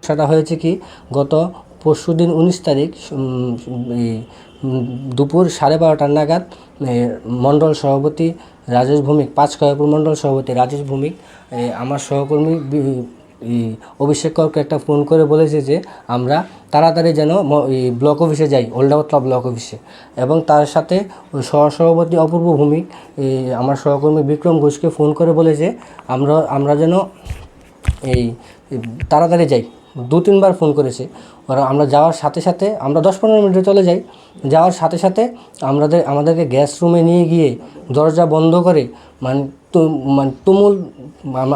সেটা হয়েছে কি, গত পরশুদিন 19 তারিখ দুপুর 12:30 নাগাদ মণ্ডল সভাপতি রাজেশ ভৌমিক, 5 খয়াপুর মণ্ডল সভাপতি রাজেশ ভৌমিক আমার সহকর্মী অভিষেক করকে একটা ফোন করে বলেছে যে আমরা তাড়াতাড়ি যেন ব্লক অফিসে যাই, ওল্ডাবাতলা ব্লক অফিসে। এবং তার সাথে সহসভাপতি অপূর্ব ভৌমিক আমার সহকর্মী বিক্রম ঘোষকে ফোন করে বলেছে আমরা যেন তাড়াতাড়ি যাই। 2-3 বার ফোন করেছে ওরা। আমরা যাওয়ার সাথে সাথে আমরা 10-15 মিনিটে চলে যাই। যাওয়ার সাথে সাথে আমাদেরকে গ্যাস রুমে নিয়ে গিয়ে দরজা বন্ধ করে তুমুল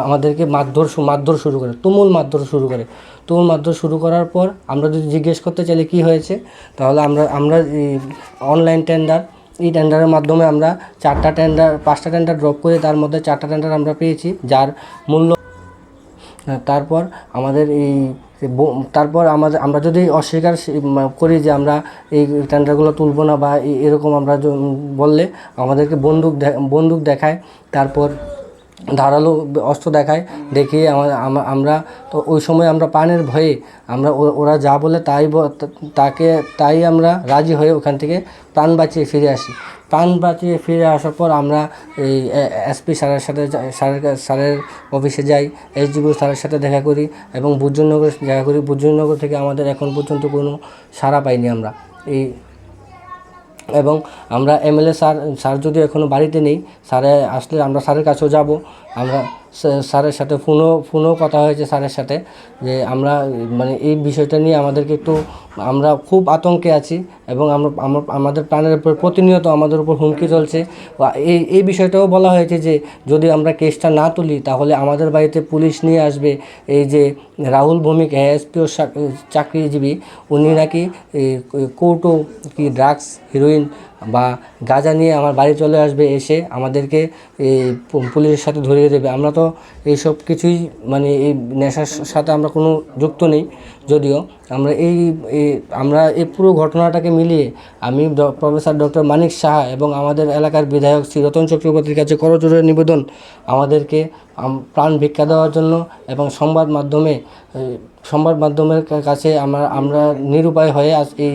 আমাদেরকে মারধর শুরু করে। তুমুল মারধর শুরু করার পর আমরা যদি জিজ্ঞেস করতে চাইলে কী হয়েছে, তাহলে আমরা অনলাইন টেন্ডার, এই টেন্ডারের মাধ্যমে আমরা 5টা টেন্ডার ড্রপ করে তার মধ্যে 4টা টেন্ডার আমরা পেয়েছি, যার মূল্য। তারপর আমরা যদি অস্বীকার করি যে আমরা এই টেন্ডারগুলো তুলব না বা এরকম আমরা বললে আমাদেরকে বন্দুক দেখায়, তারপর ধারালো অস্ত্র দেখিয়ে আমরা তো ওই সময় আমরা প্রাণের ভয়ে ওরা যা বলে তাই আমরা রাজি হয়ে ওখান থেকে প্রাণ বাঁচিয়ে ফিরে আসার পর আমরা এই এসপি স্যারের সাথে স্যারের অফিসে যাই, এসডিপিও স্যারের সাথে দেখা করি এবং বুজ্জনগর দেখা করি। বুজ্জনগর থেকে আমাদের এখন পর্যন্ত কোনো সাড়া পাইনি আমরা এবং আমরা এমএলএ স্যার যদি এখনও বাড়িতে নেই, স্যারে আসলে আমরা স্যারের কাছেও যাব। আমরা স্যারের সাথে ফোনেও কথা হয়েছে স্যারের সাথে, যে আমরা এই বিষয়টা নিয়ে আমরা খুব আতঙ্কে আছি এবং আমাদের প্রাণের উপর প্রতিনিয়ত আমাদের উপর হুমকি চলছে। এই বিষয়টাও বলা হয়েছে যে যদি আমরা কেসটা না তুলি তাহলে আমাদের বাড়িতে পুলিশ নিয়ে আসবে। এই যে রাহুল ভৌমিক এএসপিও চাকরিজীবী, উনি নাকি কৌটো কি ড্রাগস, হিরোইন বা গাঁজা নিয়ে আমার বাড়ি চলে আসবে, এসে আমাদেরকে পুলিশের সাথে ধরিয়ে দেবে। আমরা তো এইসব কিছুই এই নেশার সাথে আমরা কোনো যুক্ত নেই। যদিও আমরা এই পুরো ঘটনাটাকে মিলিয়ে আমি প্রফেসর ডক্টর মানিক সাহা এবং আমাদের এলাকার বিধায়ক শ্রী রতন চক্রবর্তীর কাছে করজোড়ে নিবেদন আমাদেরকে প্রাণ ভিক্ষা দেওয়ার জন্য, এবং সংবাদ মাধ্যমের কাছে আমরা নিরুপায় হয়ে এই